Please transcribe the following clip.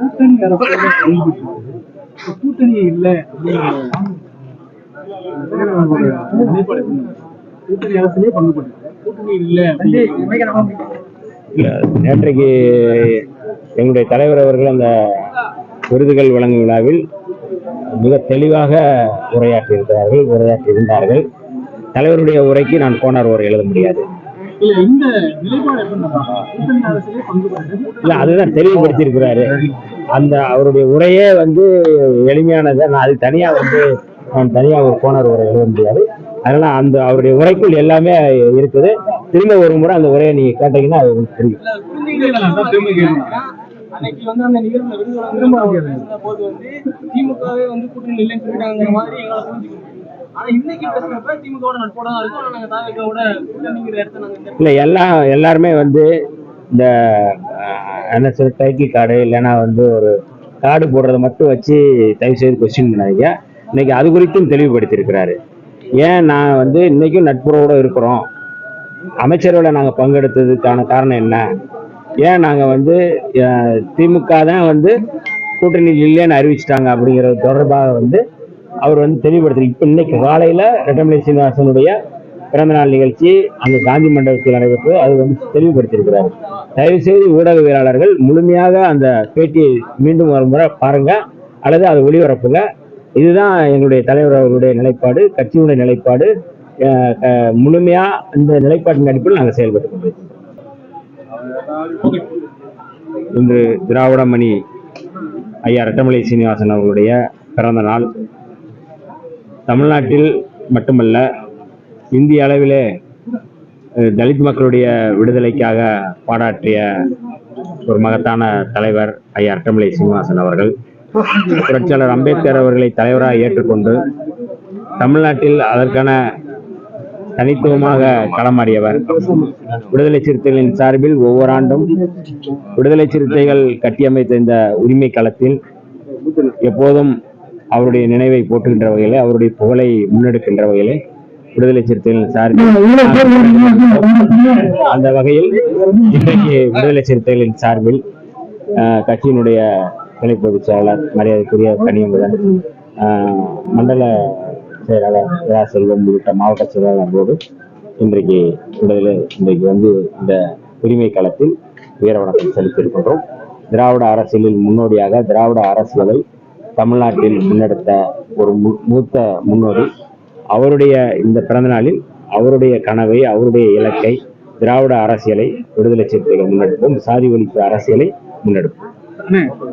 கூட்டணி கூட்டணி இல்லை கூட்டணி அரசுலயே பங்குபட்டு கூட்டணி இல்லை. நேற்றைக்கு எங்களுடைய தலைவர் அவர்கள் அந்த விருதுகள் வழங்கும் விழாவில் மிக தெளிவாக உரையாற்றியிருந்தார்கள். தலைவருடைய உரைக்கு நான் கோனார் உரை எழுத முடியாது. இல்ல, அதுதான் தெளிவுபடுத்தியிருக்கிறாரு. அந்த அவருடைய உரையே எளிமையானது. நான் அது தனியா ஒரு கோனார் உரை எழுத முடியாது. அதனால அந்த அவருடைய உரைக்குள் எல்லாமே இருக்குது. திரும்ப ஒரு முறை அந்த உரையை நீங்க கேட்டீங்கன்னா அது உங்களுக்கு தெரியும். அன்னைக்கு அந்த நிகழ்வுல போது திமுகவே கூட்டணி இல்லைன்னு சொல்லிட்டாங்கிற மாதிரி எங்களால் புரிஞ்சுக்கணும். ஆனா இன்னைக்கு பேசுறப்ப திமுக நட்போட தான் இருக்கும். ஆனா நாங்க தாவேக்காவோட கூட்டணிங்கிற இடத்த நாங்க இல்ல எல்லாருமே இந்த டைட்டில் கார்டு இல்லைன்னா ஒரு கார்டு போடுறத மட்டும் வச்சு தயவு செய்து கொஸ்டின் பண்ணாதீங்க. இன்னைக்கு அது குறித்தும் தெளிவுபடுத்தியிருக்கிறாரு. ஏன் நான் இன்னைக்கும் நட்புறவோட இருக்கிறோம், அமைச்சர்களை நாங்கள் பங்கெடுத்ததுக்கான காரணம் என்ன, ஏன் நாங்கள் திமுக தான் கூட்டணி இல்லைன்னு அறிவிச்சிட்டாங்க அப்படிங்கிறது தொடர்பாக அவர் தெளிவுபடுத்தி. இப்போ இன்னைக்கு காலையில் ரெட்டமலை சீனிவாசனுடைய பிறந்தநாள் நிகழ்ச்சி அங்கே காந்தி மண்டபத்தில் நடைபெற்று அது தெளிவுபடுத்தியிருக்கிறார். தயவுசெய்து ஊடகவியலாளர்கள் முழுமையாக அந்த பேட்டியை மீண்டும் ஒரு முறை பாருங்க அல்லது அதை ஒளிபரப்புங்க. இதுதான் எங்களுடைய தலைவர் அவர்களுடைய நிலைப்பாடு, கட்சியுடைய நிலைப்பாடு. முழுமையா இந்த நிலைப்பாட்டின் அடிப்படையில் நாங்கள் செயல்பட்டு கொண்டிருக்கிறோம். இன்று திராவிடமணி ஐயா ரெட்டமலை சீனிவாசன் அவர்களுடைய பிறந்த நாள். தமிழ்நாட்டில் மட்டுமல்ல, இந்திய அளவிலே தலித் மக்களுடைய விடுதலைக்காக பாடாற்றிய ஒரு மகத்தான தலைவர் ஐயா ரெட்டமலை சீனிவாசன் அவர்கள். புரட்சியாளர் அம்பேத்கர் அவர்களை தலைவராக ஏற்றுக்கொண்டு தமிழ்நாட்டில் அதற்கான தனித்துவமாக களமாடியவர். விடுதலை சிறுத்தைகளின் சார்பில் ஒவ்வொரு ஆண்டும் விடுதலை சிறுத்தைகள் கட்டியமைத்த இந்த உரிமை களத்தில் எப்போதும் அவருடைய நினைவை போற்றுகின்ற வகையிலே, அவருடைய புகழை முன்னெடுக்கின்ற வகையிலே விடுதலை சிறுத்தைகளின் சார்பில் அந்த வகையில் இன்றைக்கு விடுதலை சிறுத்தைகளின் சார்பில் கட்சியினுடைய துணை பொதுச் செயலாளர் மரியாதைக்குரிய கனியமுதன், மண்டல செயலாளர் செல்வம் உள்ளிட்ட மாவட்ட செயலாளர்களோடு இன்றைக்கு இந்த உரிமை களத்தில் வீர வணக்கம் செலுத்தியிருக்கின்றோம். திராவிட அரசியலில் முன்னோடியாக திராவிட அரசியலை தமிழ்நாட்டில் முன்னெடுத்த ஒரு மூத்த முன்னோடி. அவருடைய இந்த பிறந்த நாளில் அவருடைய கனவை, அவருடைய இலக்கை, திராவிட அரசியலை விடுதலை சிறுத்தைகள் முன்னெடுப்போம், சாதி ஒழிப்பு அரசியலை முன்னெடுப்போம்.